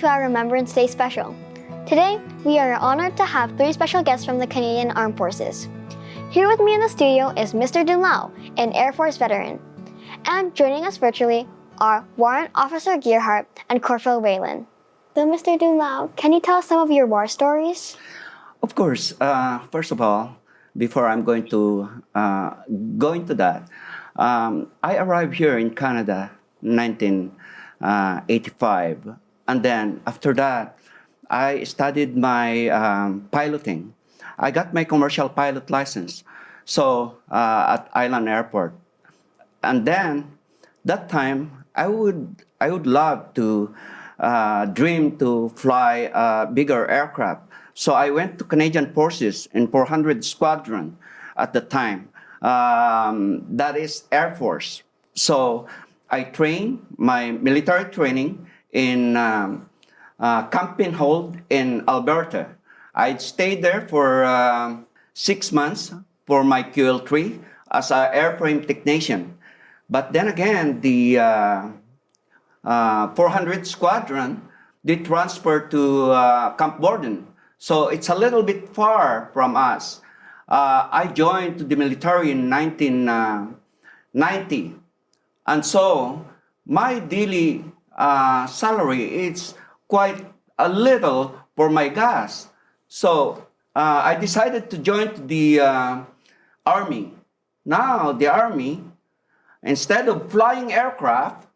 to our Remembrance Day Special. Today, we are honored to have three special guests from the Canadian Armed Forces. Here with me in the studio is Mr. Dun Lao, an Air Force veteran. And joining us virtually are Warrant Officer Gearhart and Corporal Whalen. So, Mr. Dun Lao, can you tell us some of your war stories? Of course. First of all, before I'm going to go into that, I arrived here in Canada in 1985. And then after that, I studied my piloting. I got my commercial pilot license at Island Airport. And then that time, I would love to dream to fly a bigger aircraft. So I went to Canadian Forces in 400 Squadron at the time. That is Air Force. So I trained my military training in Camp Pinhold in Alberta. I stayed there for 6 months for my QL3 as an airframe technician. But then again, the 400 Squadron did transfer to Camp Borden. So it's a little bit far from us. I joined the military in 1990. And so my daily salary is quite a little for my gas. So I decided to join the Army. Now the Army, instead of flying aircraft,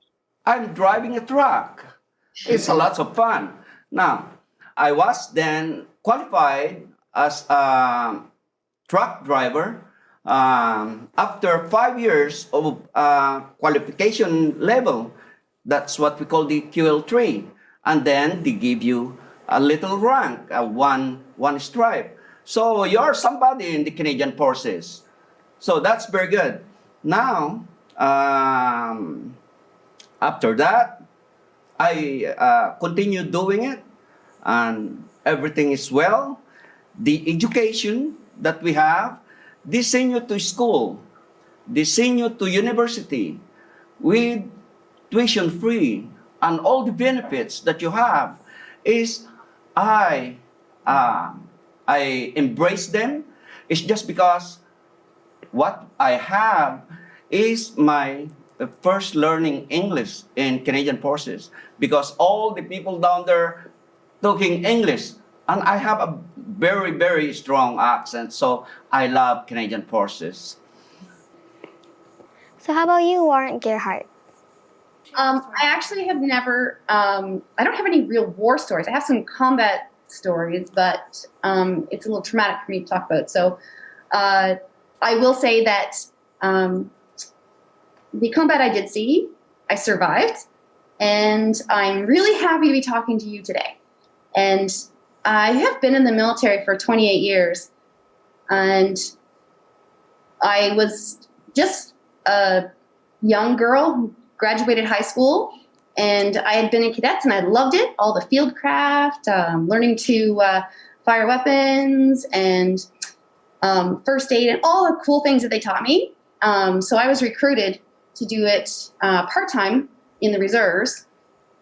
I'm driving a truck. It's a lot of fun. Now, I was then qualified as a truck driver after 5 years of qualification level. That's what we call the QL3. And then they give you a little rank, one stripe. So you're somebody in the Canadian Forces. So that's very good. Now, after that, I continue doing it, and everything is well. The education that we have, they send you to school, they send you to university with tuition free, and all the benefits that you have is I embrace them. It's just because what I have is my first learning English in Canadian Forces, because all the people down there talking English, and I have a very, very strong accent, so I love Canadian Forces. So how about you, Warrant Gearhart? I actually have never, I don't have any real war stories. I have some combat stories, but it's a little traumatic for me to talk about. So I will say that the combat I did see, I survived, and I'm really happy to be talking to you today. And I have been in the military for 28 years, and I was just a young girl who graduated high school, and I had been in cadets, and I loved it, all the field craft, learning to fire weapons, and first aid, and all the cool things that they taught me. So I was recruited to do it part-time in the reserves.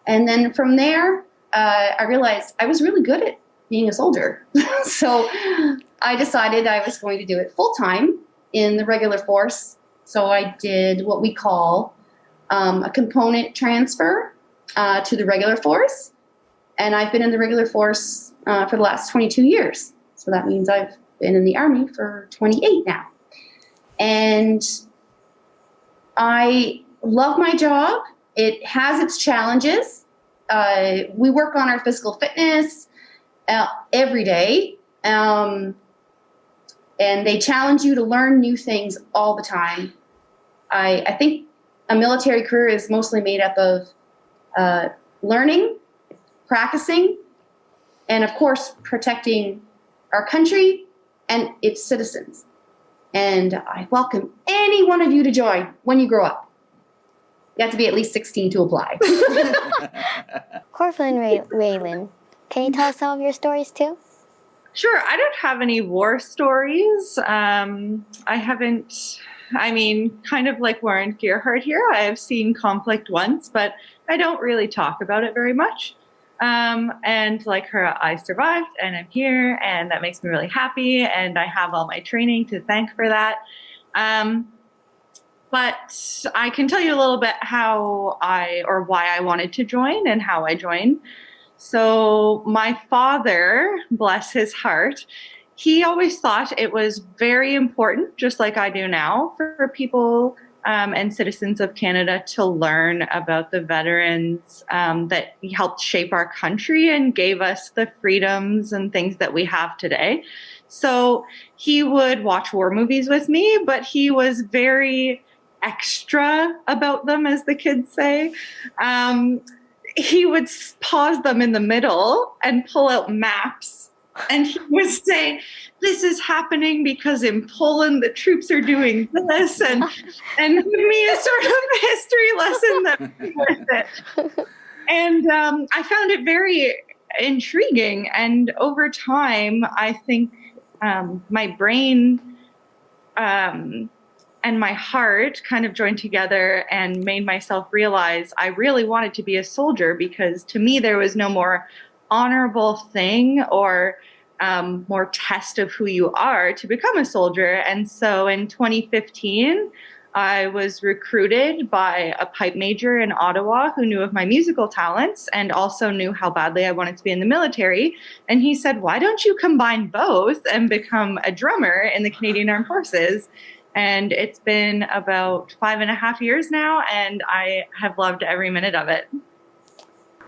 And then from there, I realized I was really good at being a soldier. So I decided I was going to do it full-time in the regular force. So I did what we call a component transfer to the regular force. And I've been in the regular force for the last 22 years. So that means I've been in the Army for 28 now. And I love my job. It has its challenges. We work on our physical fitness every day. And they challenge you to learn new things all the time. I think a military career is mostly made up of learning, practicing, and of course, protecting our country and its citizens. And I welcome any one of you to join when you grow up. You have to be at least 16 to apply. Corporal Whalen, can you tell us some of your stories too? Sure. I don't have any war stories. I haven't, kind of like Warrant Gearhart here, I have seen conflict once, but I don't really talk about it very much. And like her, I survived and I'm here, and that makes me really happy. And I have all my training to thank for that. But I can tell you a little bit why I wanted to join and how I joined. So my father, bless his heart, he always thought it was very important, just like I do now, for people and citizens of Canada to learn about the veterans that helped shape our country and gave us the freedoms and things that we have today. So he would watch war movies with me, but he was very extra about them, as the kids say. He would pause them in the middle and pull out maps. And he would say, this is happening because in Poland the troops are doing this, and give me a sort of history lesson that was worth it. And I found it very intriguing. And over time, I think my brain and my heart kind of joined together and made myself realize I really wanted to be a soldier, because to me there was no more honorable thing or more test of who you are to become a soldier. And so in 2015, I was recruited by a pipe major in Ottawa who knew of my musical talents and also knew how badly I wanted to be in the military. And he said, why don't you combine both and become a drummer in the Canadian Armed Forces? And it's been about 5.5 years now, and I have loved every minute of it.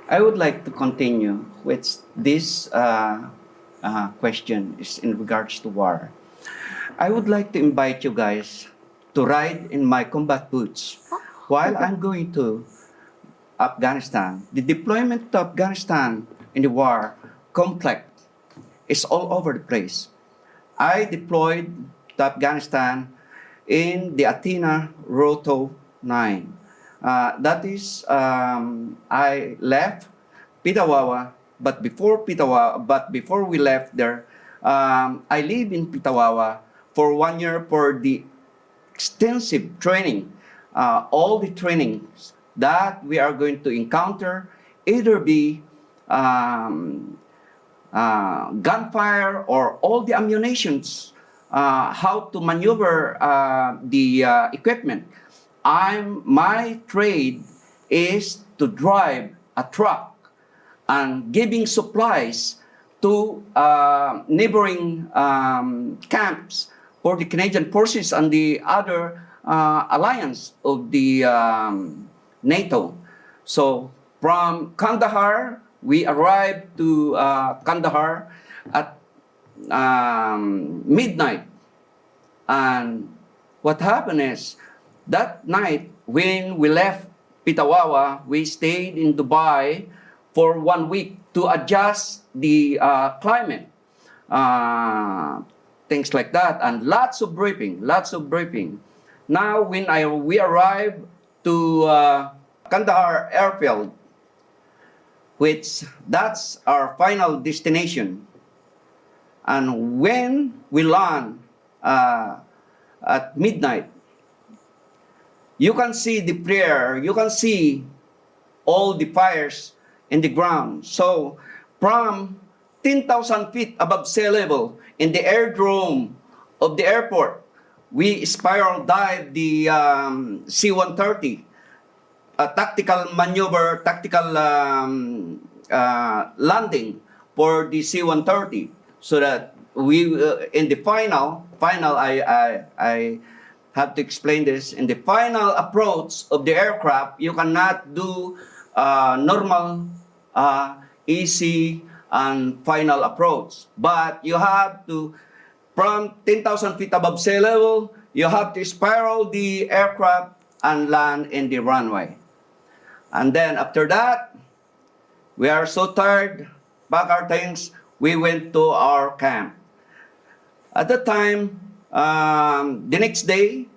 I would like to continue with this question is in regards to war. I would like to invite you guys to ride in my combat boots while I'm going to Afghanistan. The deployment to Afghanistan in the war complex is all over the place. I deployed to Afghanistan in the Athena Roto 9. That is, I left Pitawawa, but before we left there, I lived in Pitawawa for 1 year for the extensive training, all the trainings that we are going to encounter, either be gunfire or all the ammunitions, how to maneuver the equipment. My trade is to drive a truck and giving supplies to neighboring camps for the Canadian forces and the other alliance of the NATO. So from Kandahar, we arrived to Kandahar at midnight. And what happened is, that night when we left Pitawawa, we stayed in Dubai for 1 week to adjust the climate. Things like that, and lots of briefing. Now, when we arrived to Kandahar airfield, which that's our final destination, and when we land at midnight, you can see the flare, you can see all the fires in the ground. So from 10,000 feet above sea level in the airdrome of the airport, we spiral dive the C-130, a tactical maneuver, tactical landing for the C-130, so that we in the final I have to explain this. In the final approach of the aircraft, you cannot do normal, easy, and final approach. But you have to, from 10,000 feet above sea level, you have to spiral the aircraft and land in the runway. And then after that, we are so tired, pack our things, we went to our camp. At that time, the next day,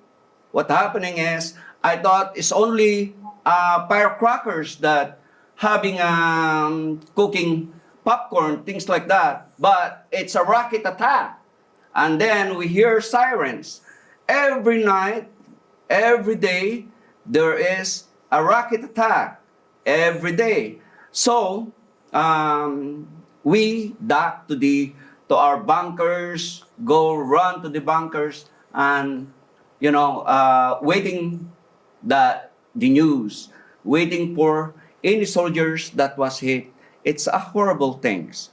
what happening is, I thought it's only firecrackers that having cooking popcorn, things like that. But it's a rocket attack. And then we hear sirens. Every night, every day, there is a rocket attack. Every day. So, we dock to our bunkers, go run to the bunkers, and waiting the news, waiting for any soldiers that was hit. It's a horrible things.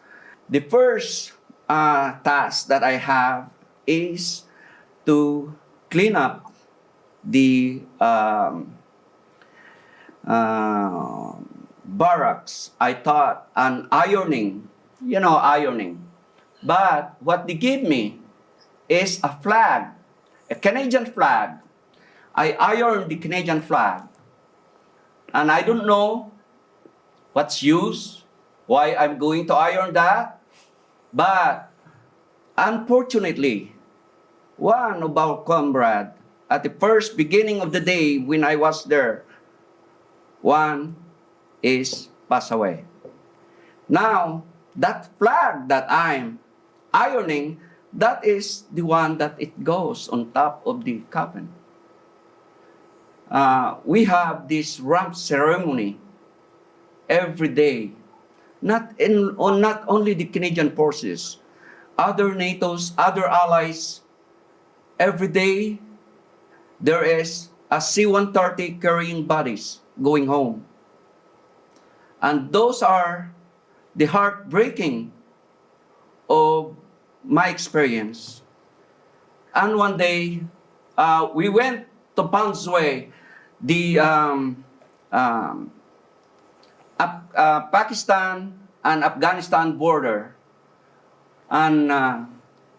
The first task that I have is to clean up the barracks. I thought an ironing, ironing. But what they give me is a flag, a Canadian flag. I ironed the Canadian flag. And I don't know what's used, why I'm going to iron that. But unfortunately, one of our comrades at the first beginning of the day when I was there, one is passed away. Now, that flag that I'm ironing, that is the one that it goes on top of the coffin. We have this ramp ceremony every day, not only the Canadian forces, other NATO's, other allies. Every day, there is a C-130 carrying bodies going home. And those are the heartbreaking of my experience. And one day, we went to Pansway, the Pakistan and Afghanistan border. And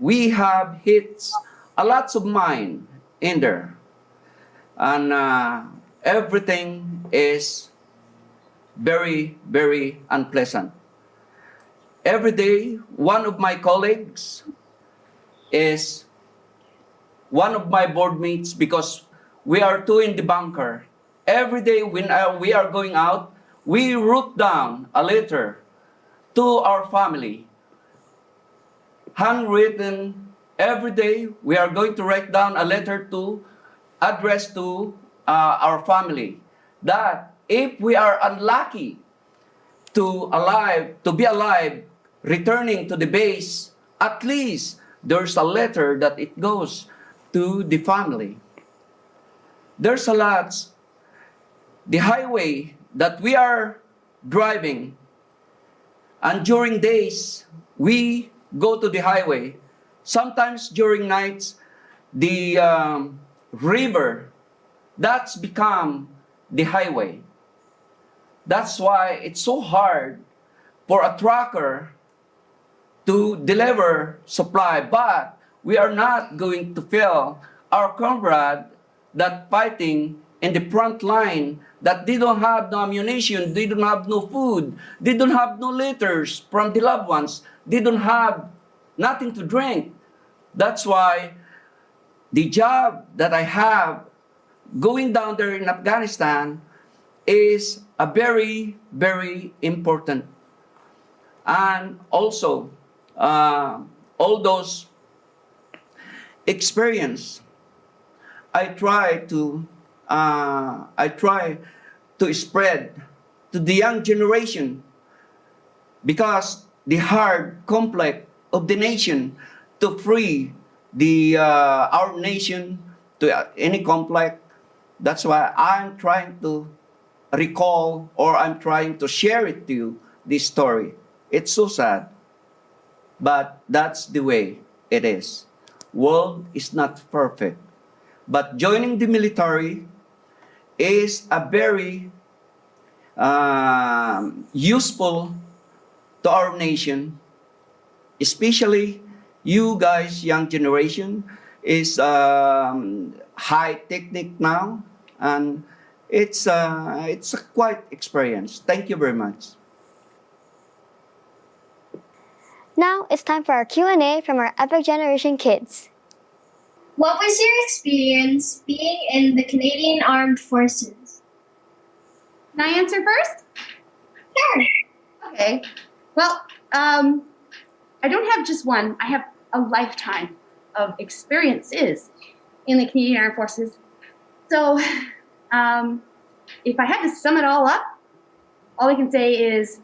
we have hit a lots of mine in there. And everything is very, very unpleasant. Every day, one of my colleagues is one of my board mates because we are two in the bunker. Every day when we are going out, we wrote down a letter to our family. Handwritten, every day we are going to write down a letter to address to our family that if we are unlucky to be alive, returning to the base, at least there's a letter that it goes to the family. There's a lot. The highway that we are driving, and during days, we go to the highway. Sometimes during nights, the river, that's become the highway. That's why it's so hard for a trucker to deliver supply, but we are not going to fail our comrade that fighting in the front line, that they don't have no ammunition, they don't have no food, they don't have no letters from the loved ones, they don't have nothing to drink. That's why the job that I have going down there in Afghanistan is a very, very important. And also, all those experience, I try to spread to the young generation, because the hard conflict of the nation to free our nation to any conflict. That's why I'm trying to recall, or I'm trying to share it to you, this story. It's so sad, but that's the way it is. World is not perfect, but joining the military is a very useful to our nation, especially you guys, young generation, is high technique now, and it's a quite experience. Thank you very much. Now it's time for our Q&A from our Epic Generation kids. What was your experience being in the Canadian Armed Forces? Can I answer first? Sure. Okay. Well, I don't have just one. I have a lifetime of experiences in the Canadian Armed Forces. So, if I had to sum it all up, all I can say is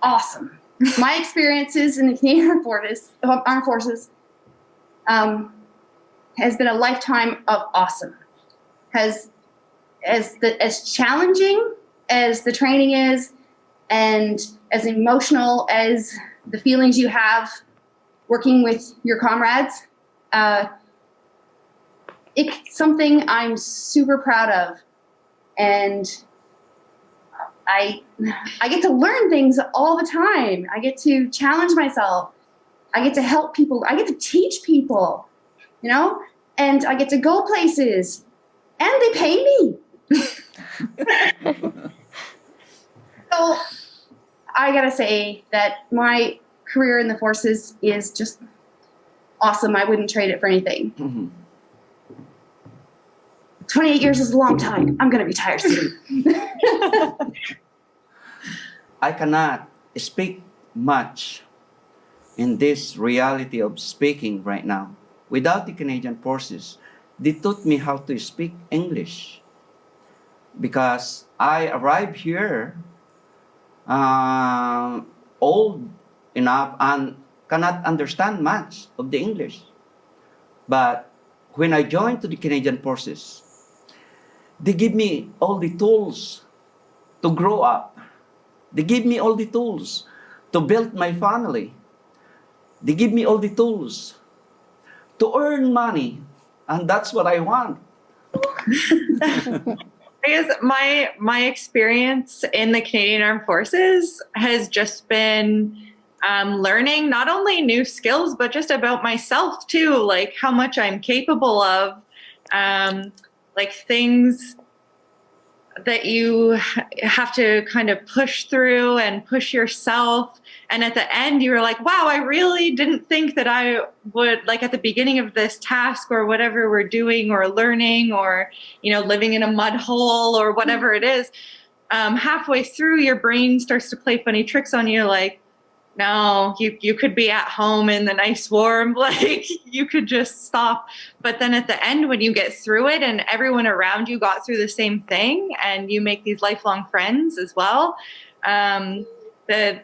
awesome. My experiences in the Canadian Armed Forces has been a lifetime of awesome. As challenging as the training is, and as emotional as the feelings you have working with your comrades, it's something I'm super proud of, and I get to learn things all the time. I get to challenge myself. I get to help people. I get to teach people, and I get to go places, and they pay me. So I gotta say that my career in the forces is just awesome. I wouldn't trade it for anything. Mhm. 28 years is a long time. I'm gonna retire soon. I cannot speak much in this reality of speaking right now. Without the Canadian Forces, they taught me how to speak English, because I arrived here old enough and cannot understand much of the English. But when I joined to the Canadian Forces, they give me all the tools to grow up. They give me all the tools to build my family. They give me all the tools to earn money. And that's what I want. I guess my experience in the Canadian Armed Forces has just been learning not only new skills, but just about myself too, like how much I'm capable of, like things that you have to kind of push through and push yourself. And at the end, you were like, wow, I really didn't think that I would, like at the beginning of this task or whatever we're doing or learning or, living in a mud hole or whatever it is, halfway through your brain starts to play funny tricks on you. Like, no, you could be at home in the nice warm, like you could just stop. But then at the end, when you get through it and everyone around you got through the same thing and you make these lifelong friends as well, the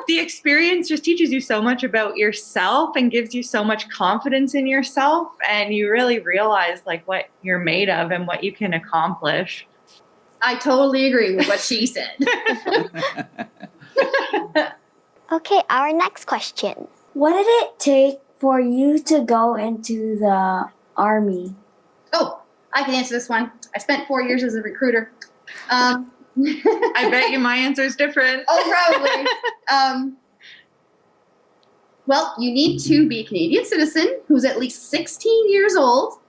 experience just teaches you so much about yourself and gives you so much confidence in yourself. And you really realize like what you're made of and what you can accomplish. I totally agree with what she said. Okay, our next question. What did it take for you to go into the Army? Oh, I can answer this one. I spent 4 years as a recruiter. I bet you my answer is different. Oh, probably. Well, you need to be a Canadian citizen who's at least 16 years old,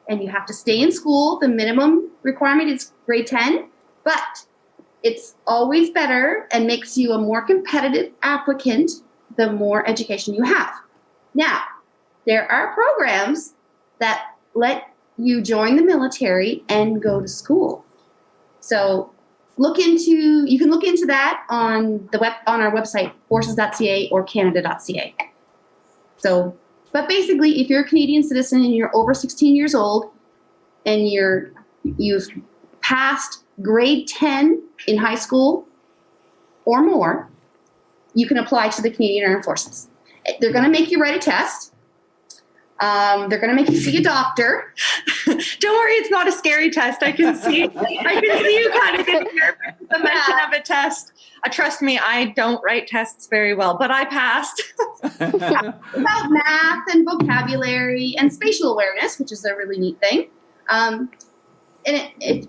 and you have to stay in school. The minimum requirement is grade 10, but it's always better and makes you a more competitive applicant the more education you have. Now, there are programs that let you join the military and go to school. So you can look into that on our website, forces.ca or canada.ca. So, but basically, if you're a Canadian citizen and you're over 16 years old and you've passed grade 10 in high school or more, you can apply to the Canadian Armed Forces. They're going to make you write a test. They're going to make you see a doctor. Don't worry, it's not a scary test. I can see you kind of getting nervous with the mention of a test. Trust me, I don't write tests very well, but I passed. About math and vocabulary and spatial awareness, which is a really neat thing. And it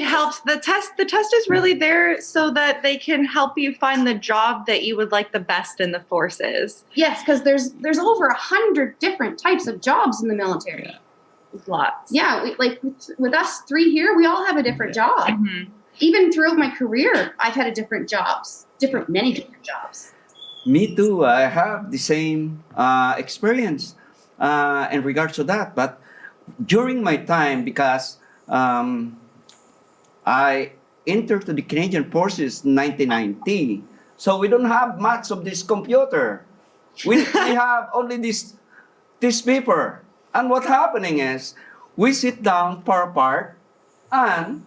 helps. The test is really there so that they can help you find the job that you would like the best in the forces. Yes, because there's over 100 different types of jobs in the military. Yeah. There's lots. Yeah, with us three here, we all have a different job. Mm-hmm. Even throughout my career, I've had many different jobs. Me too. I have the same experience in regards to that. But during my time, because I entered to the Canadian Forces in 1990, so we don't have much of this computer. We have only this paper. And what's happening is, we sit down per part, and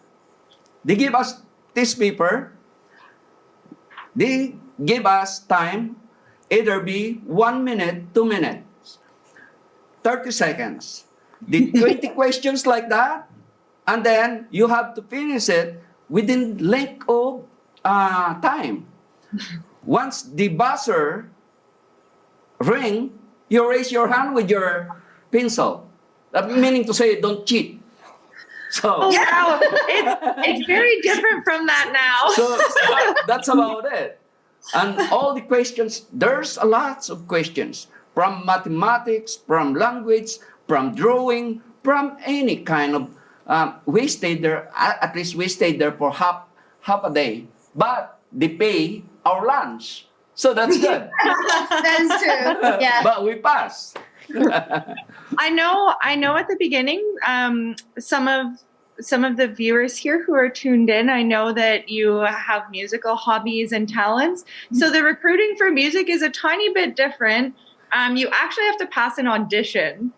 they give us this paper, They give us time, either be 1 minute, 2 minutes, 30 seconds. The 20 questions like that, and then you have to finish it within length of time. Once the buzzer ring, you raise your hand with your pencil. That meaning to say, don't cheat. So, Oh, wow. It's very different from that now. so that's about it. And all the questions, there's a lots of questions from mathematics, from language, from drawing, from any kind of. We stayed there. At least we stayed there for half a day. But they pay our lunch, so that's good. That is true. Yeah. But we passed. I know at the beginning, some of the viewers here who are tuned in, I know that you have musical hobbies and talents. So the recruiting for music is a tiny bit different. You actually have to pass an audition.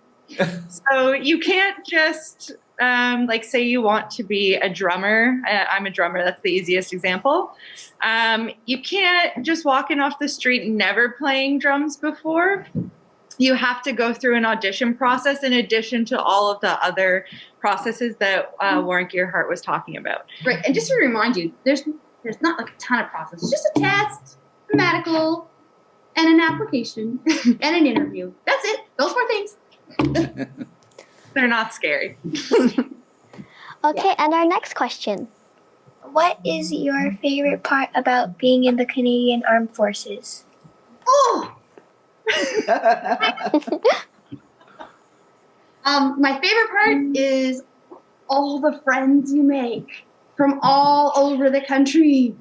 So you can't just like say you want to be a drummer. I'm a drummer. That's the easiest example. You can't just walk in off the street never playing drums before. You have to go through an audition process in addition to all of the other processes that Warren Gearhart was talking about. Right. And just to remind you, there's not like a ton of process. It's just a test, a medical, and an application, and an interview. That's it. Those 4 things. They're not scary. Okay, and our next question. What is your favorite part about being in the Canadian Armed Forces? Oh! My favorite part is all the friends you make from all over the country.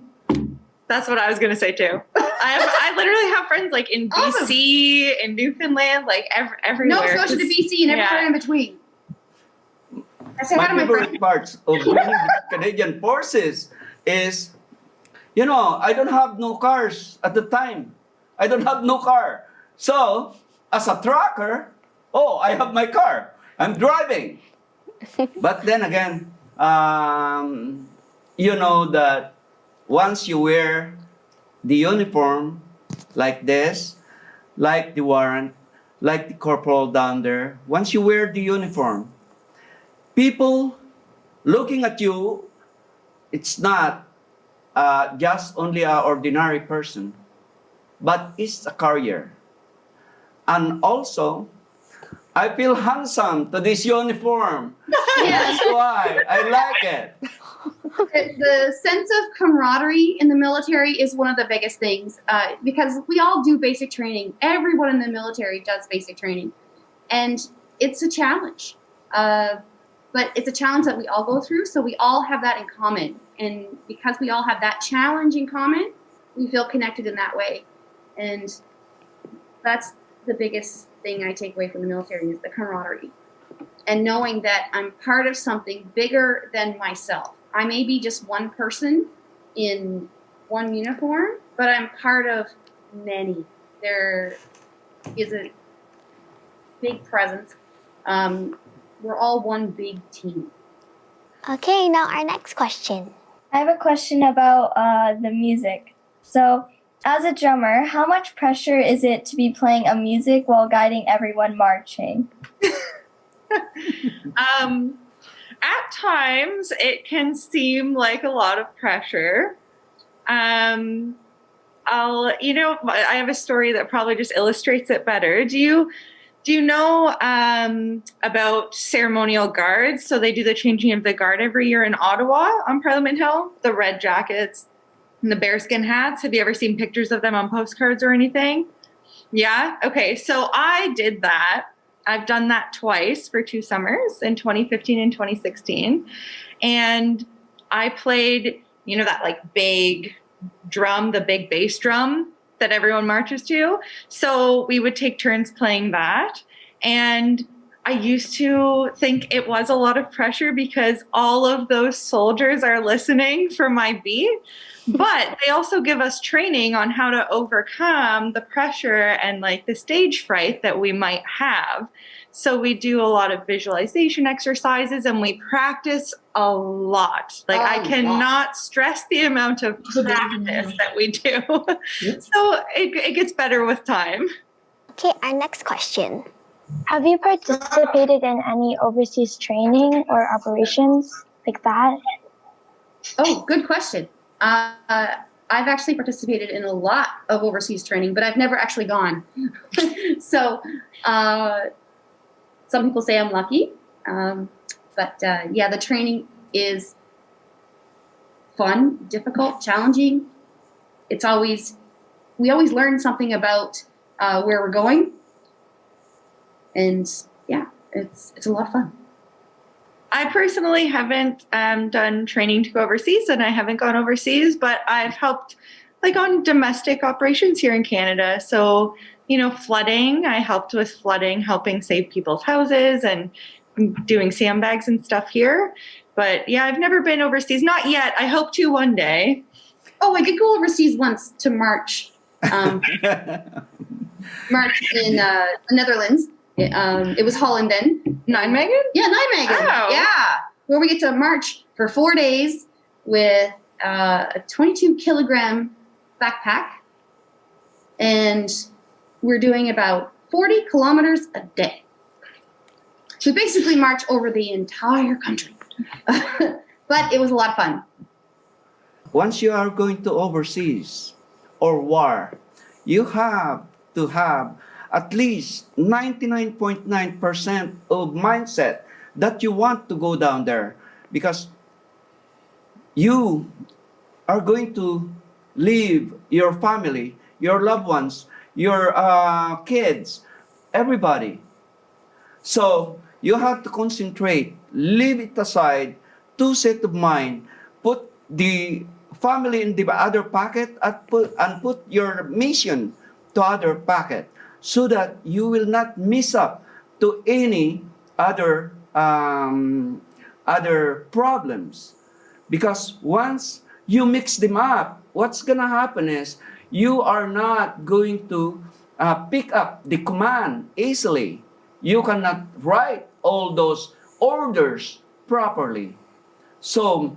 That's what I was going to say too. I literally have friends like in BC, in Newfoundland, like everywhere. Nova Scotia to BC and everywhere in between. I say hi My to my favorite friends. parts of being the Canadian Forces is, I don't have no cars at the time. I don't have no car. So, as a trucker, I have my car. I'm driving. But then again, you know that once you wear the uniform like this, like the warrant, like the corporal down there, once you wear the uniform, people looking at you, it's not just only an ordinary person, but it's a carrier. And also, I feel handsome to this uniform. That's why I like it. The sense of camaraderie in the military is one of the biggest things because we all do basic training. Everyone in the military does basic training. And it's a challenge. But it's a challenge that we all go through, so we all have that in common. And because we all have that challenge in common, we feel connected in that way. And that's the biggest thing I take away from the military is the camaraderie. And knowing that I'm part of something bigger than myself. I may be just one person in one uniform, but I'm part of many. There is a big presence. We're all one big team. Okay, now our next question. I have a question about the music. So, as a drummer, how much pressure is it to be playing a music while guiding everyone marching? At times, it can seem like a lot of pressure. I have a story that probably just illustrates it better. Do you know about ceremonial guards? So they do the changing of the guard every year in Ottawa on Parliament Hill. The red jackets and the bearskin hats. Have you ever seen pictures of them on postcards or anything? Yeah? Okay, so I did that. I've done that twice for 2 summers in 2015 and 2016. And I played, that like big drum, the big bass drum that everyone marches to. So we would take turns playing that. And I used to think it was a lot of pressure because all of those soldiers are listening for my beat. But they also give us training on how to overcome the pressure and like the stage fright that we might have. So we do a lot of visualization exercises and we practice a lot. Like I cannot stress the amount of practice that we do. So it gets better with time. Okay, our next question. Have you participated in any overseas training or operations like that? Oh, good question. I've actually participated in a lot of overseas training, but I've never actually gone. So some people say I'm lucky. But yeah, the training is fun, difficult, challenging. We always learn something about where we're going. And yeah, it's a lot of fun. I personally haven't done training to go overseas, and I haven't gone overseas, but I've helped like on domestic operations here in Canada. So, flooding, I helped with flooding, helping save people's houses and doing sandbags and stuff here. But yeah, I've never been overseas. Not yet. I hope to one day. Oh, I did go overseas once to march. March in the Netherlands. It was Holland then. Nijmegen? Yeah, Nijmegen. Oh. Yeah. Where we get to march for 4 days with a 22-kilogram backpack. And we're doing about 40 kilometers a day. So we basically march over the entire country. But it was a lot of fun. Once you are going to overseas or war, you have to have at least 99.9% of mindset that you want to go down there, because you are going to leave your family, your loved ones, your kids, everybody. So you have to concentrate, leave it aside, two set of mind, put the family in the other pocket and put your mission to other pocket, so that you will not miss up to any other problems. Because once you mix them up, what's gonna happen is you are not going to pick up the command easily. You cannot write all those orders properly. So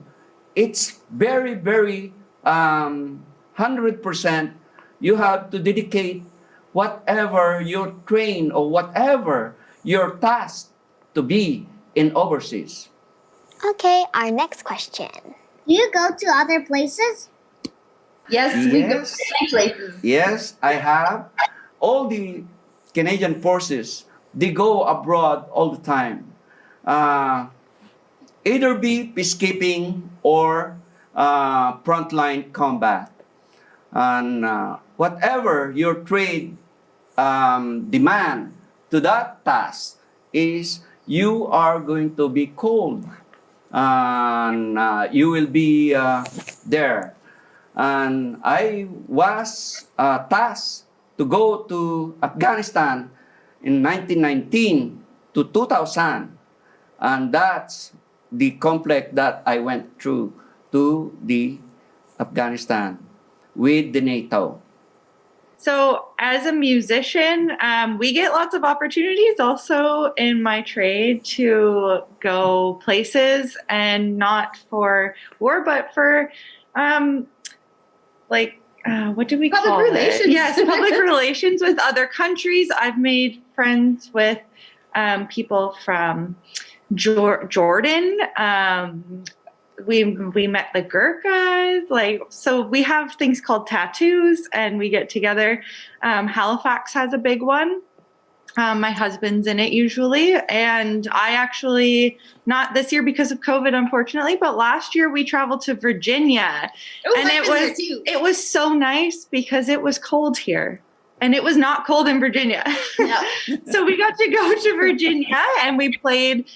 it's very, very 100%. You have to dedicate whatever you're trained or whatever you're tasked to be in overseas. Okay, our next question. Do you go to other places? Yes, we go to many places. Yes, I have. All the Canadian forces, they go abroad all the time. Either be peacekeeping or frontline combat. And whatever your trade demand to that task is, you are going to be called and you will be there. And I was tasked to go to Afghanistan in 1919 to 2000. And that's the conflict that I went through to the Afghanistan with the NATO. So as a musician, we get lots of opportunities also in my trade to go places, and not for war, but for what do we Public call relations. it? Yes, public relations with other countries. I've made friends with people from Jordan. We met the Gurkhas, so we have things called tattoos, and we get together. Halifax has a big one. My husband's in it usually, and I actually, not this year because of COVID, unfortunately, but last year we traveled to Virginia, and it was so nice because it was cold here. And it was not cold in Virginia. No. So we got to go to Virginia, and we played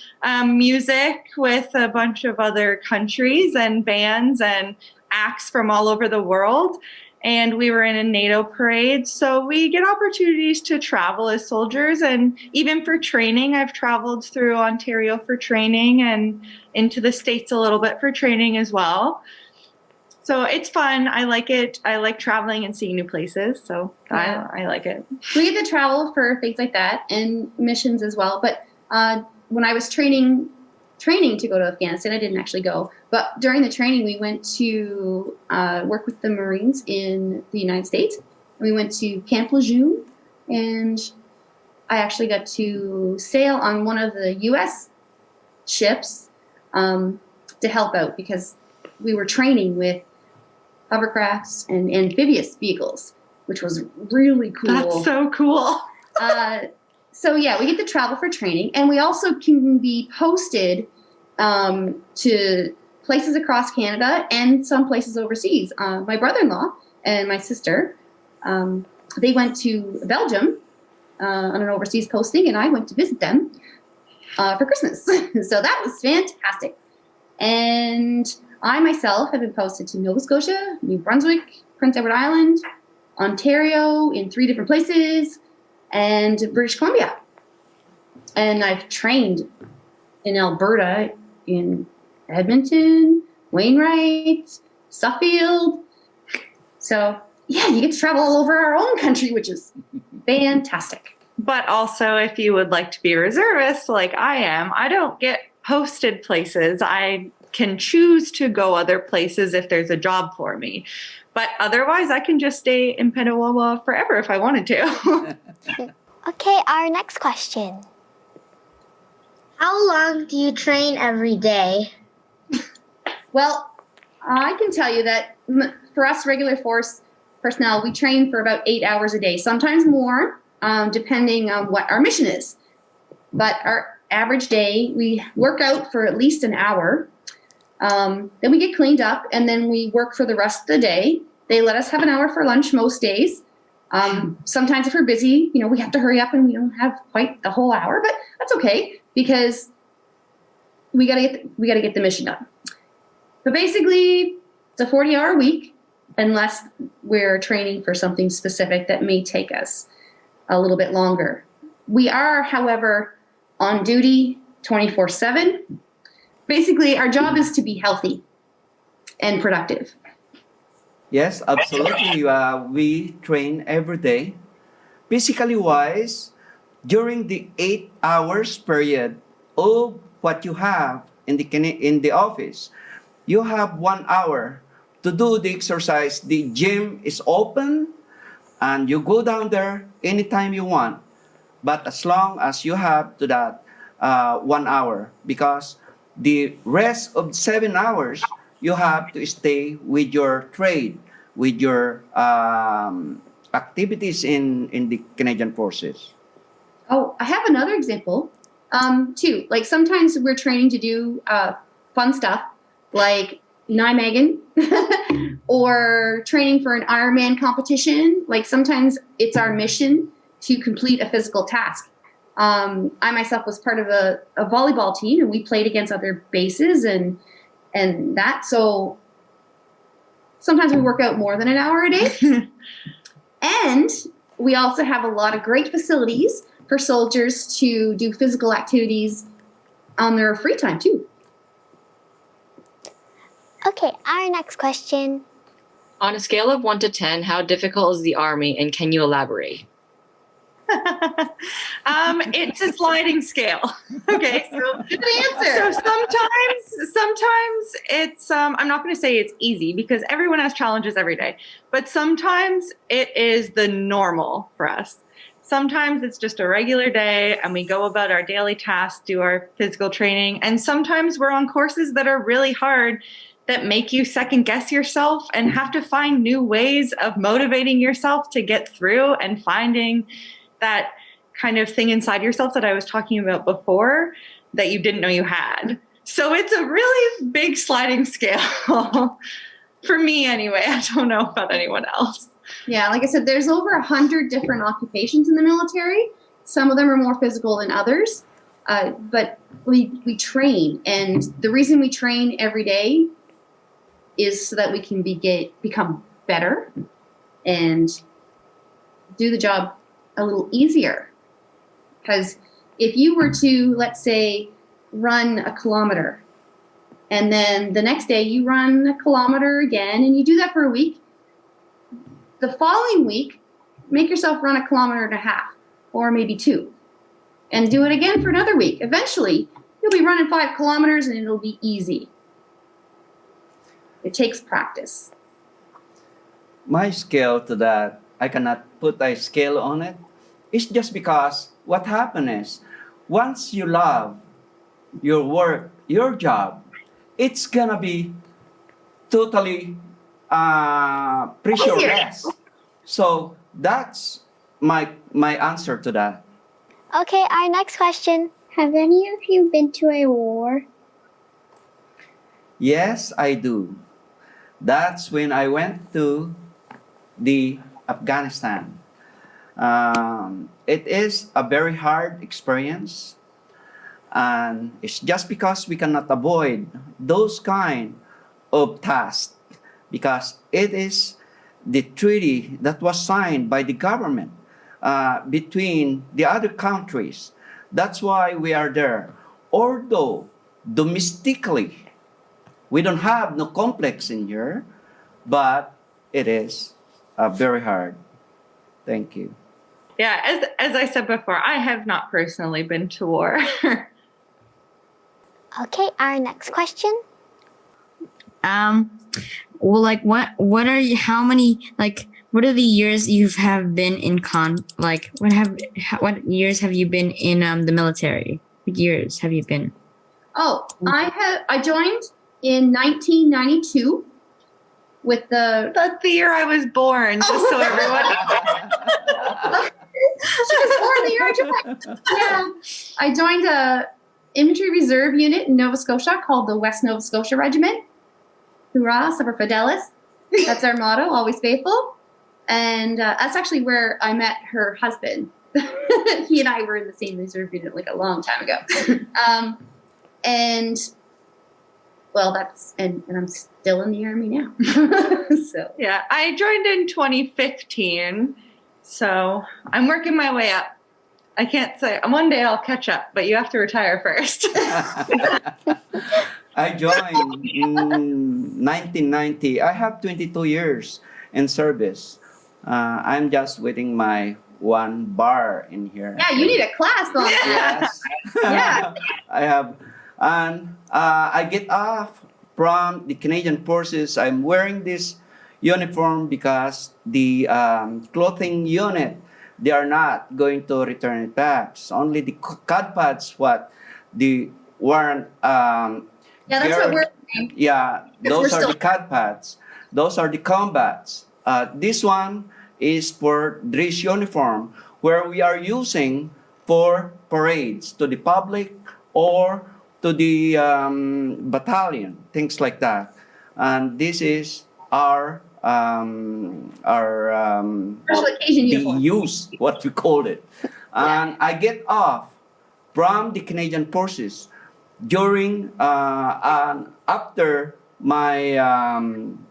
music with a bunch of other countries and bands and acts from all over the world. and we were in a NATO parade. So we get opportunities to travel as soldiers, and even for training. I've traveled through Ontario for training and into the States a little bit for training as well. So it's fun. I like it. I like traveling and seeing new places. So Yeah. I like it. We get to travel for things like that and missions as well. But when I was training to go to Afghanistan, I didn't actually go. But during the training, we went to work with the Marines in the United States. We went to Camp Lejeune, and I actually got to sail on one of the U.S. ships to help out because we were training with hovercrafts and amphibious vehicles, which was really cool. That's so cool. So yeah, we get to travel for training, and we also can be posted to places across Canada and some places overseas. My brother-in-law and my sister, they went to Belgium on an overseas posting, and I went to visit them for Christmas. So that was fantastic. And I myself have been posted to Nova Scotia, New Brunswick, Prince Edward Island, Ontario in 3 different places, and British Columbia. And I've trained in Alberta, in Edmonton, Wainwright, Suffield. So, yeah, you get to travel all over our own country, which is fantastic. But also, if you would like to be a reservist like I am, I don't get posted places. I can choose to go other places if there's a job for me. But otherwise, I can just stay in Petawawa forever if I wanted to. Okay, our next question. How long do you train every day? Well, I can tell you that for us regular force personnel, we train for about 8 hours a day, sometimes more, depending on what our mission is. But our average day, we work out for at least an hour. Then we get cleaned up, and then we work for the rest of the day. They let us have an hour for lunch most days. Sometimes if we're busy, we have to hurry up and we don't have quite the whole hour, but that's okay because we gotta get the mission done. But basically, it's a 40-hour week unless we're training for something specific that may take us a little bit longer. We are, however, on duty 24/7. Basically, our job is to be healthy and productive. Yes, absolutely. We train every day. Physically wise, during the 8 hours period of what you have in the office, you have 1 hour to do the exercise. The gym is open, and you go down there anytime you want. But as long as you have to that 1 hour, because the rest of 7 hours, you have to stay with your trade, with your activities in the Canadian Forces. Oh, I have another example, too. Like sometimes we're training to do fun stuff, like Nijmegen, or training for an Ironman competition. Like sometimes it's our mission to complete a physical task. I myself was part of a volleyball team, and we played against other bases and that. So sometimes we work out more than an hour a day. And we also have a lot of great facilities for soldiers to do physical activities on their free time too. Okay, our next question. On a scale of 1 to 10, how difficult is the Army, and can you elaborate? It's a sliding scale. Okay, so Good answer. So sometimes it's I'm not going to say it's easy because everyone has challenges every day, but sometimes it is the normal for us. Sometimes it's just a regular day and we go about our daily tasks, do our physical training, and sometimes we're on courses that are really hard that make you second guess yourself and have to find new ways of motivating yourself to get through and finding that kind of thing inside yourself that I was talking about before that you didn't know you had. So it's a really big sliding scale for me anyway. I don't know about anyone else. Yeah, like I said, there's over 100 different occupations in the military. Some of them are more physical than others, but we train, and the reason we train every day is so that we can become better and do the job a little easier. Because if you were to, let's say, run a kilometer, and then the next day you run a kilometer again, and you do that for a week, the following week, make yourself run 1.5 kilometers, or maybe 2, and do it again for another week. Eventually, you'll be running 5 kilometers, and it'll be easy. It takes practice. My scale to that, I cannot put a scale on it. It's just because what happened is, once you love your work, your job, it's gonna be totally pressureless. So that's my answer to that. Okay, our next question. Have any of you been to a war? Yes, I do. That's when I went to the Afghanistan. It is a very hard experience, and it's just because we cannot avoid those kind of tasks, because it is the treaty that was signed by the government between the other countries. That's why we are there. Although domestically we don't have no complex in here, but it is very hard. Thank you. Yeah, as I said before, I have not personally been to war. Okay, our next question. Well, like, what are you? How many? Like, what are the years you have been in Like, what years have you been in the military? What years have you been? Oh, I joined in 1992 with the. That's the year I was born, just so everyone. She was born the year I joined. Yeah, I joined a infantry reserve unit in Nova Scotia called the West Nova Scotia Regiment. Hoorah, Semper Fidelis. That's our motto, always faithful. And that's actually where I met her husband. He and I were in the same reserve unit like a long time ago. And well, and I'm still in the Army now. So Yeah, I joined in 2015, so I'm working my way up. I can't say one day I'll catch up, but you have to retire first. I joined in 1990. I have 22 years in service. I'm just waiting my one bar in here. yeah, you need a class on that. Yes. Yeah. I have. And I get off from the Canadian Forces. I'm wearing this uniform because the clothing unit, they are not going to return it back. It's only the CAD pads what the warrant. Yeah, that's what we're saying. Yeah, Because those we're are still- the CAD pads. Those are the combats. This one is for dress uniform, where we are using for parades to the public or to the battalion, things like that. And this is our Special occasion the uniform. use, what we call it. And I get off from the Canadian Forces during and after my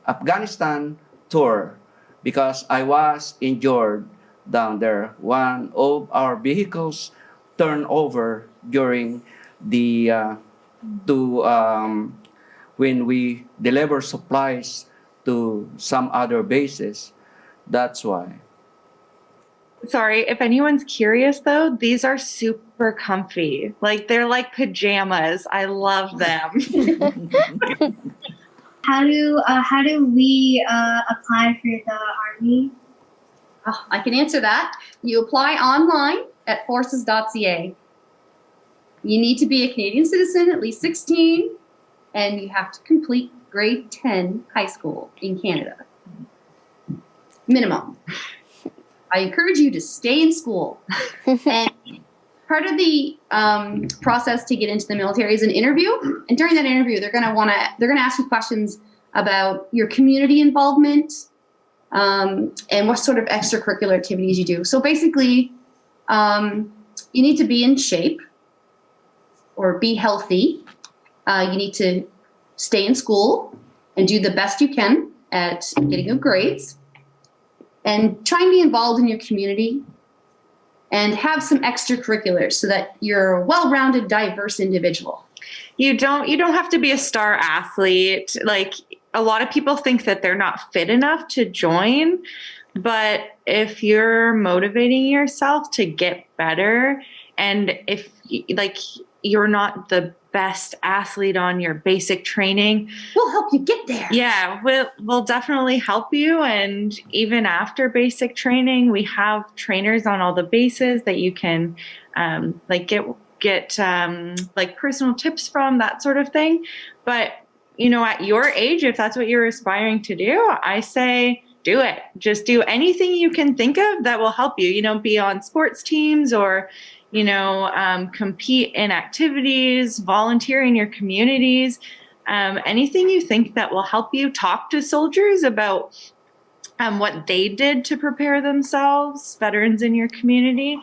Afghanistan tour, because I was injured down there. One of our vehicles turned over during the when we deliver supplies to some other bases. That's why. Sorry, if anyone's curious though, these are super comfy. Like they're like pajamas. I love them. How do we apply for the Army? Oh, I can answer that. You apply online at forces.ca. You need to be a Canadian citizen, at least 16, and you have to complete grade 10 high school in Canada. Minimum. I encourage you to stay in school. And part of the process to get into the military is an interview. And during that interview, they're going to ask you questions about your community involvement and what sort of extracurricular activities you do. So basically, you need to be in shape or be healthy. You need to stay in school and do the best you can at getting good grades. and try and be involved in your community and have some extracurriculars so that you're a well-rounded, diverse individual. You don't have to be a star athlete. Like, a lot of people think that they're not fit enough to join, but if you're motivating yourself to get better, and if like you're not the best athlete on your basic training, we'll help you get there. Yeah, we'll definitely help you. And even after basic training, we have trainers on all the bases that you can like get like personal tips from, that sort of thing. But at your age, if that's what you're aspiring to do, I say do it. Just do anything you can think of that will help you. Be on sports teams or compete in activities, volunteer in your communities, anything you think that will help you. Talk to soldiers about what they did to prepare themselves, veterans in your community.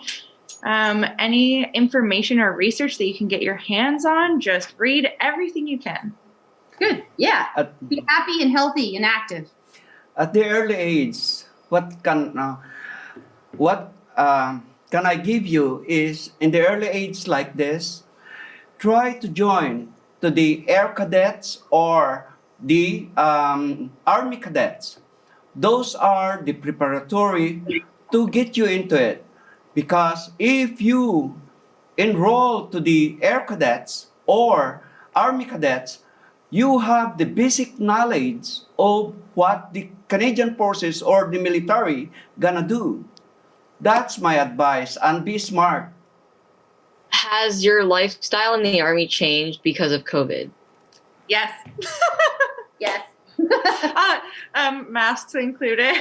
Any information or research that you can get your hands on, just read everything you can. Good. Yeah. Be happy and healthy and active. At the early age, what can I give you is, in the early age like this, try to join to the Air Cadets or the Army Cadets. Those are the preparatory to get you into it. Because if you enroll to the Air Cadets or Army Cadets, you have the basic knowledge of what the Canadian Forces or the military gonna do. That's my advice, and be smart. Has your lifestyle in the Army changed because of COVID? Yes. Yes. Masks included.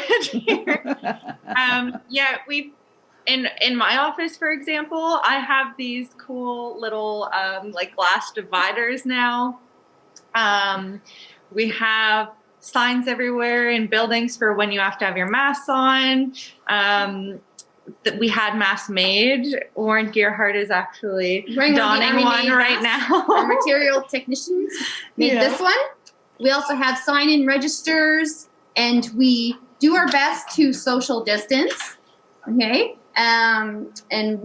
Yeah, we in my office, for example, I have these cool little like glass dividers now. We have signs everywhere in buildings for when you have to have your masks on. That we had masks made. Warren Gearhart is actually donning one right now. Our material technicians made this one. We also have sign-in registers, and we do our best to social distance. Okay, and when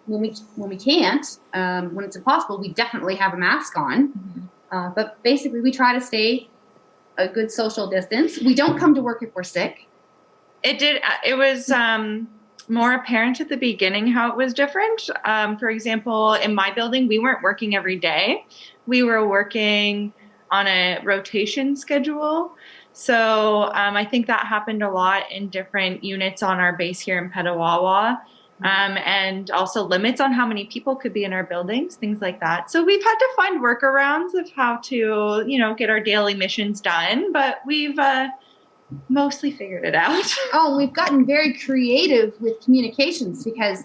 we can't, when it's impossible, we definitely have a mask on. But basically, we try to stay a good social distance. We don't come to work if we're sick. It was more apparent at the beginning how it was different. For example, in my building, we weren't working every day. We were working on a rotation schedule. So I think that happened a lot in different units on our base here in Petawawa. And also limits on how many people could be in our buildings, things like that. So we've had to find workarounds of how to, get our daily missions done, but we've mostly figured it out. Oh, we've gotten very creative with communications because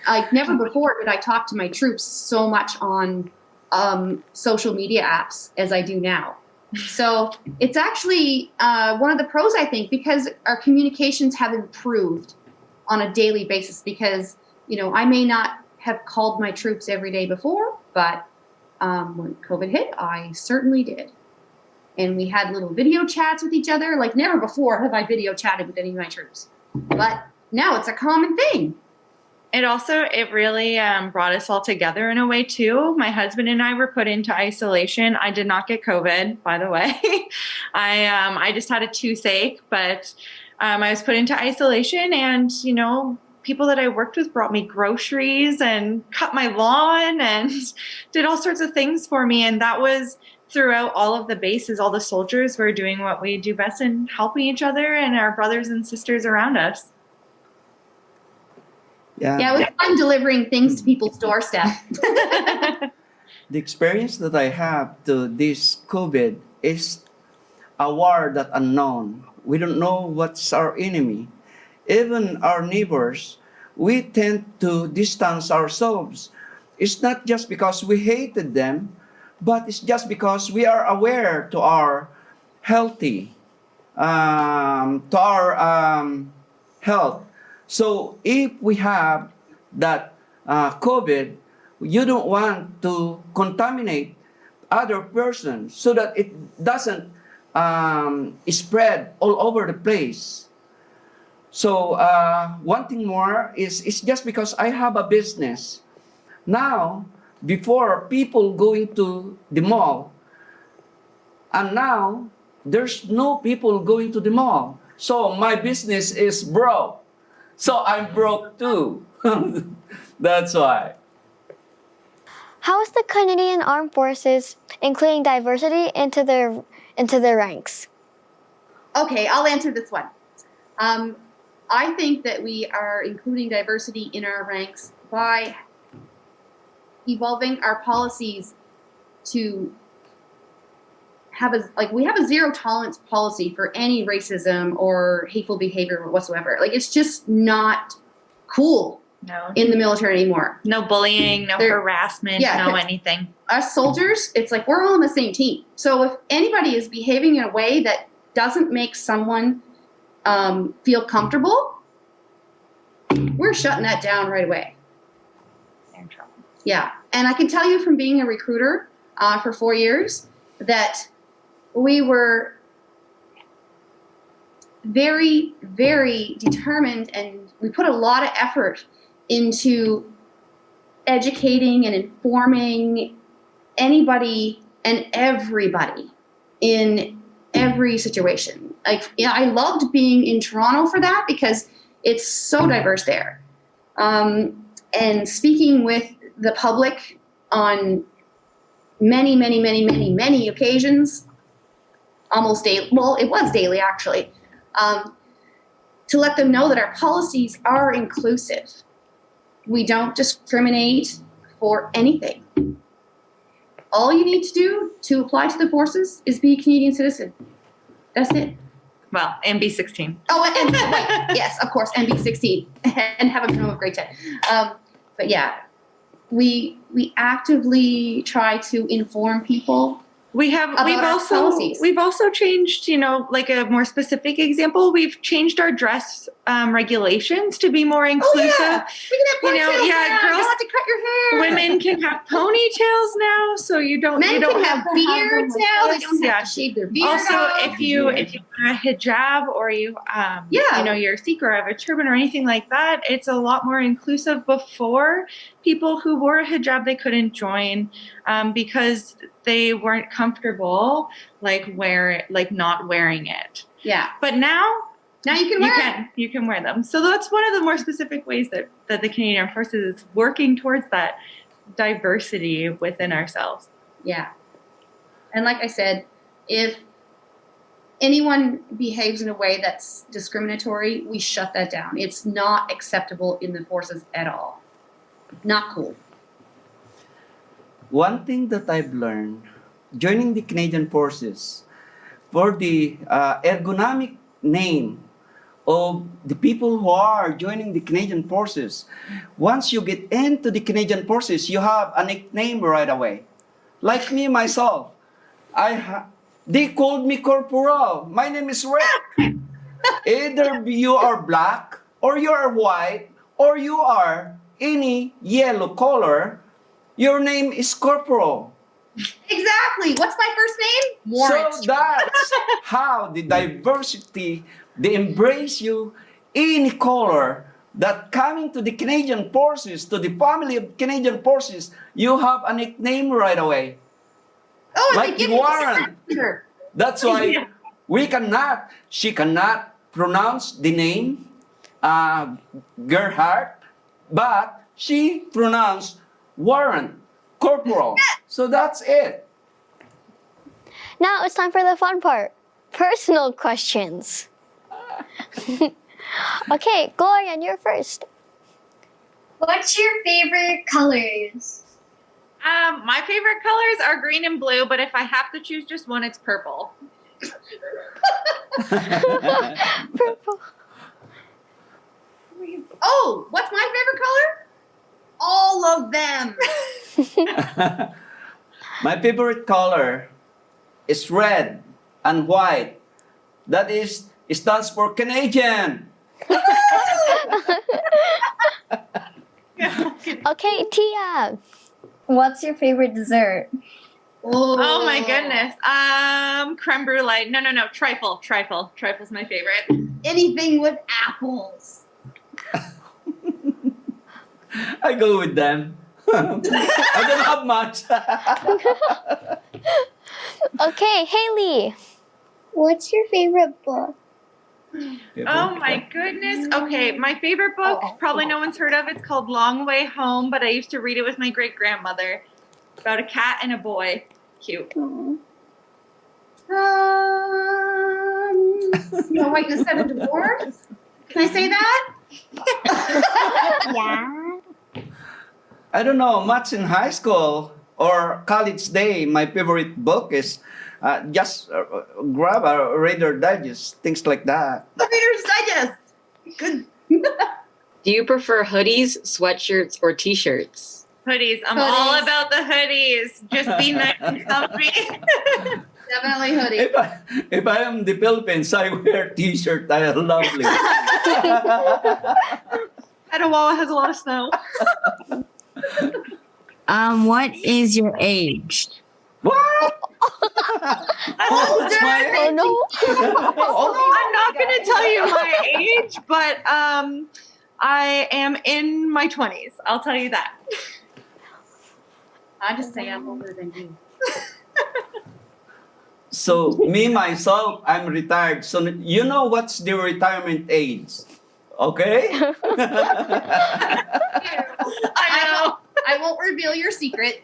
like never before did I talk to my troops so much on social media apps as I do now. So it's actually one of the pros, I think, because our communications have improved on a daily basis because, I may not have called my troops every day before, but when COVID hit, I certainly did. And we had little video chats with each other. Like never before have I video chatted with any of my troops. But now it's a common thing. It really brought us all together in a way too. My husband and I were put into isolation. I did not get COVID, by the way. I just had a toothache, but I was put into isolation, and people that I worked with brought me groceries and cut my lawn and did all sorts of things for me. And that was throughout all of the bases. All the soldiers were doing what we do best in helping each other and our brothers and sisters around us. Yeah, it was fun delivering things to people's doorstep. The experience that I have to this COVID is a war that unknown. We don't know what's our enemy. Even our neighbors, we tend to distance ourselves. It's not just because we hated them, but it's just because we are aware to our healthy, to our health. So if we have that COVID, you don't want to contaminate other persons so that it doesn't spread all over the place. So one thing more is it's just because I have a business. Now, before people going to the mall, and now there's no people going to the mall. So my business is broke. So I'm broke too. That's why. How is the Canadian Armed Forces including diversity into their ranks? Okay, I'll answer this one. I think that we are including diversity in our ranks by evolving our policies to have we have a zero tolerance policy for any racism or hateful behavior whatsoever. Like, it's just not cool No. in the military anymore. No bullying, no harassment, no anything. Us soldiers, it's like we're all on the same team. So if anybody is behaving in a way that doesn't make someone feel comfortable, we're shutting that down right away. In trouble. Yeah, and I can tell you from being a recruiter for 4 years that we were very, very determined, and we put a lot of effort into educating and informing anybody and everybody in every situation. Like, yeah, I loved being in Toronto for that because it's so diverse there. And speaking with the public on many, many, many, many, many occasions, almost daily. Well, it was daily actually, to let them know that our policies are inclusive. We don't discriminate for anything. All you need to do to apply to the forces is be a Canadian citizen. That's it. Well, and B16. Oh, and wait, yes, of course, and be 16 and have a minimum of grade 10. But yeah, we actively try to inform people. We've also changed, like a more specific example, we've changed our dress regulations to be more inclusive. Oh, yeah. We can have ponytails now. Girls, you don't have to cut your hair. Women can have ponytails now, so you don't. Men you don't can have beards now. They don't have Yeah. to shave their beard. Also, off. if you wear a hijab or you're a Sikh or have a turban or anything like that, it's a lot more inclusive. Before, people who wore a hijab, they couldn't join because they weren't comfortable not wearing it. Yeah. But now you can wear it. You can wear them. So that's one of the more specific ways that the Canadian Armed Forces is working towards that diversity within ourselves. Yeah. And like I said, if anyone behaves in a way that's discriminatory, we shut that down. It's not acceptable in the forces at all. Not cool. One thing that I've learned joining the Canadian Forces, for the ergonomic name of the people who are joining the Canadian Forces, once you get into the Canadian Forces, you have a nickname right away. Like me, myself, they called me Corporal. My name is Rick. Either you are black, or you are white, or you are any yellow color, your name is Corporal. Exactly. What's my first name? Warrant. So that's how the diversity, they embrace you any color, that coming to the Canadian Forces, to the family of Canadian Forces, you have a nickname right away. Oh, and like they give me Warren. a That's why she cannot pronounce the name Gerhardt, but she pronounced Warren, Corporal. So that's it. Now it's time for the fun part. Personal questions. Okay, Gloria, you're first. What's your favorite colors? My favorite colors are green and blue, but if I have to choose just one, it's purple. Purple. Oh, what's my favorite color? All of them. My favorite color is red and white. That is, it stands for Canadian. Okay, Tia. What's your favorite dessert? Oh my goodness. Creme brulee. No. Trifle. Trifle's my favorite. Anything with apples. I go with them. I don't have much. Okay, Haley. What's your favorite book? Oh my goodness. Okay, my favorite book, probably no one's heard of. It's called Long Way Home, but I used to read it with my great grandmother. About a cat and a boy. Cute. Snow White and the Seven Dwarfs. Can I say that? Yeah. I don't know, much in high school or college day, my favorite book is just grab a Reader Digest, things like that. The Reader's Digest. Good. Do you prefer hoodies, sweatshirts, or t-shirts? Hoodies. I'm all about the hoodies. Just be nice and comfy. Definitely hoodie. If I am the Philippines, I wear t-shirt. I am lovely. Etowah has a lot of snow. What is your age? What? What's my Oh no. I'm not going to tell you my age, but I am in my 20s. I'll tell you that. I just say I'm older than you. So me myself, I'm retired. So you know what's the retirement age? Okay? I know. I won't reveal your secret.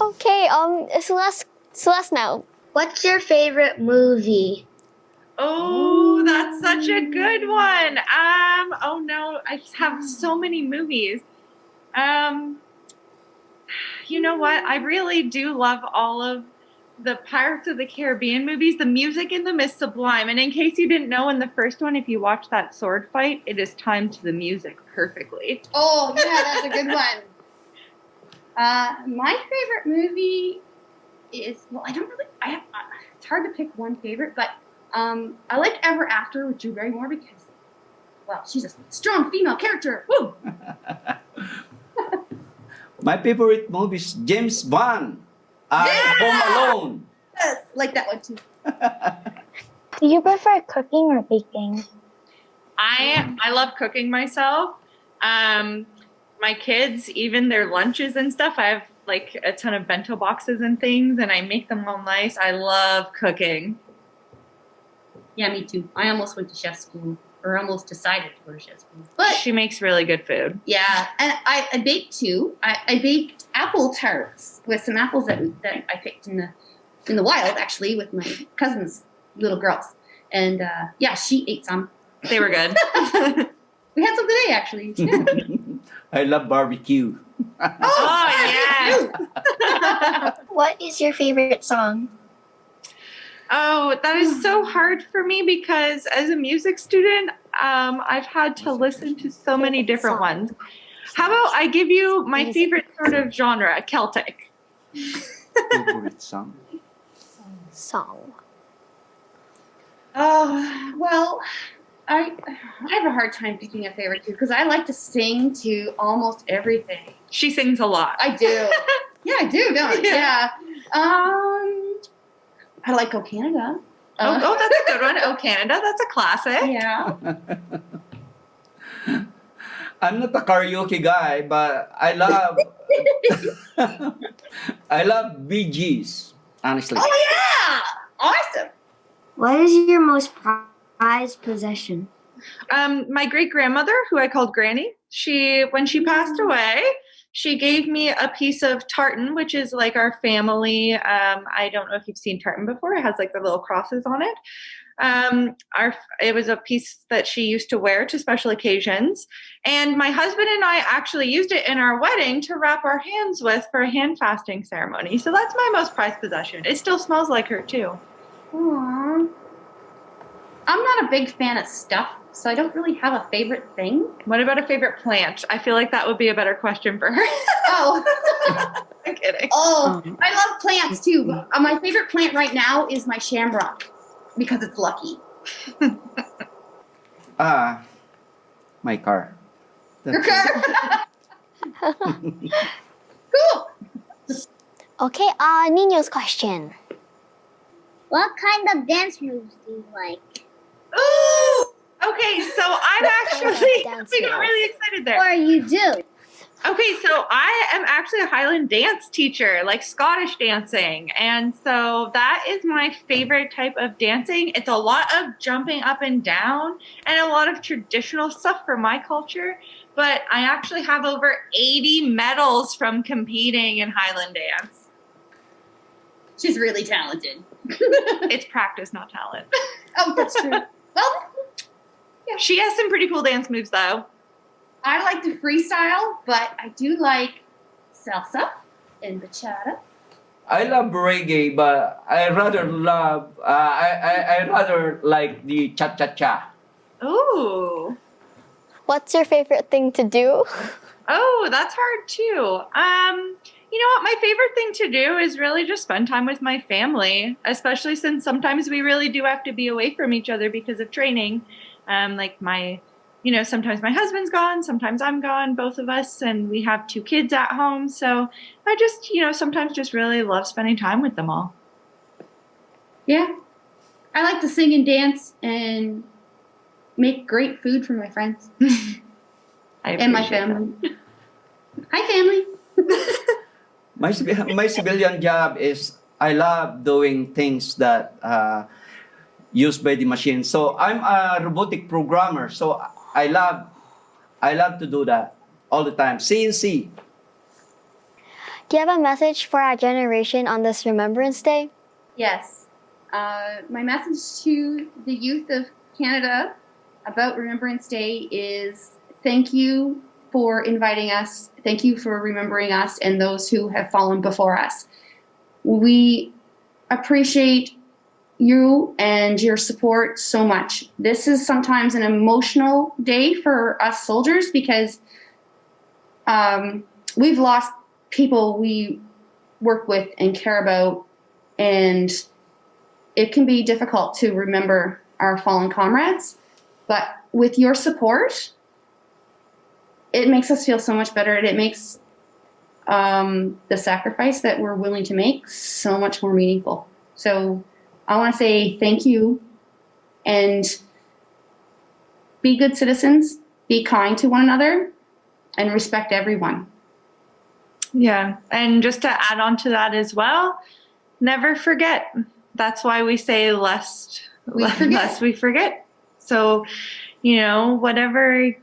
Okay, Celeste now. What's your favorite movie? Oh, that's such a good one. Oh no, I have so many movies. You know what? I really do love all of the Pirates of the Caribbean movies. The music in them is sublime. And in case you didn't know, in the first one, if you watch that sword fight, it is timed to the music perfectly. Oh, yeah, that's a good one. My favorite movie is, well, it's hard to pick one favorite, but I like Ever After with Drew Barrymore because, well, she's a strong female character. Woo! My favorite movie is James Bond. Home Alone. Yes, like that one too. Do you prefer cooking or baking? I love cooking myself. My kids, even their lunches and stuff, I have like a ton of bento boxes and things, and I make them all nice. I love cooking. Yeah, me too. I almost went to chef school, or almost decided to go to chef school. But She makes really good food. yeah, and I baked too. I baked apple tarts with some apples that I picked in the wild, actually, with my cousin's little girls. And yeah, she ate some. They were good. We had some today, actually. Yeah. I love barbecue. Oh, yes. What is your favorite song? Oh, that is so hard for me because as a music student, I've had to listen to so many different ones. How about I give you my favorite sort of genre, Celtic. Favorite song? Song. Oh, well, I have a hard time picking a favorite too because I like to sing to almost everything. She sings a lot. I do. Yeah, I do, don't I? Yeah. I like Oh Canada. Oh, that's a good one. Oh, Canada. That's a classic. Yeah. I'm not a karaoke guy, but I love I love Bee Gees, honestly. Oh, yeah. Awesome. What is your most prized possession? My great grandmother, who I called Granny, when she passed away, she gave me a piece of tartan, which is like our family. I don't know if you've seen tartan before. It has like the little crosses on it. It was a piece that she used to wear to special occasions. And my husband and I actually used it in our wedding to wrap our hands with for a hand fasting ceremony. So that's my most prized possession. It still smells like her too. Aww. I'm not a big fan of stuff, so I don't really have a favorite thing. What about a favorite plant? I feel like that would be a better question for her. Oh. I'm kidding. Oh, I love plants too. My favorite plant right now is my shamrock because it's lucky. My car. Your That's it. car. Cool. Okay, Nino's question. What kind of dance moves do you like? Ooh! Okay, so I'm actually, Dance we got moves. really excited there. Or you do? Okay, so I am actually a Highland dance teacher, like Scottish dancing. And so that is my favorite type of dancing. It's a lot of jumping up and down and a lot of traditional stuff for my culture. But I actually have over 80 medals from competing in Highland dance. She's really talented. It's practice, not talent. Oh, that's true. Well, She has some pretty cool dance moves, though. I like to freestyle, but I do like salsa and bachata. I love reggae, but I rather love I rather like the cha cha cha. Ooh. What's your favorite thing to do? Oh, that's hard too. You know what? My favorite thing to do is really just spend time with my family, especially since sometimes we really do have to be away from each other because of training. Sometimes my husband's gone, sometimes I'm gone, both of us, and we have 2 kids at home. So I just, sometimes just really love spending time with them all. Yeah. I like to sing and dance and make great food for my friends and my appreciate family. Hi, family. My civilian job is I love doing things that used by the machine. So I'm a robotic programmer. So I love to do that all the time. CNC. Do you have a message for our generation on this Remembrance Day? Yes. My message to the youth of Canada about Remembrance Day is thank you for inviting us. Thank you for remembering us and those who have fallen before us. We appreciate you and your support so much. This is sometimes an emotional day for us soldiers because we've lost people we work with and care about, and it can be difficult to remember our fallen comrades. But with your support, it makes us feel so much better, and it makes the sacrifice that we're willing to make so much more meaningful. So I want to say thank you, and be good citizens, be kind to one another, and respect everyone. Yeah, and just to add on to that as well, never forget. That's why we say lest we forget. So, whatever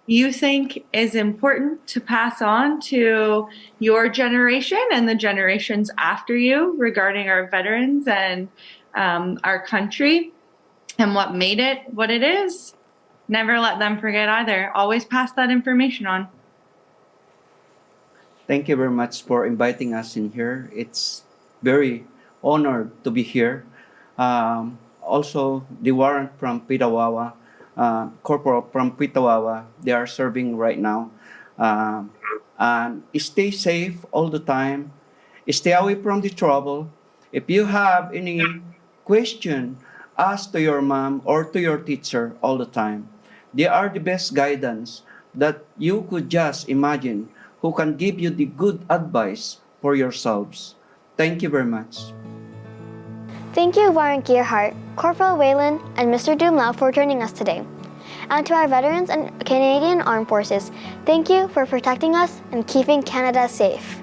you think is important to pass on to your generation and the generations after you regarding our veterans and our country and what made it what it is, never let them forget either. Always pass that information on. Thank you very much for inviting us in here. It's very honored to be here. Also, the warrant from Pitawawa, Corporal from Pitawawa, they are serving right now. And stay safe all the time. Stay away from the trouble. If you have any question, ask to your mom or to your teacher all the time. They are the best guidance that you could just imagine, who can give you the good advice for yourselves. Thank you very much. Thank you, Warren Gearhart, Corporal Whalen, and Mr. Dumlau for joining us today. And to our veterans and Canadian Armed Forces, thank you for protecting us and keeping Canada safe.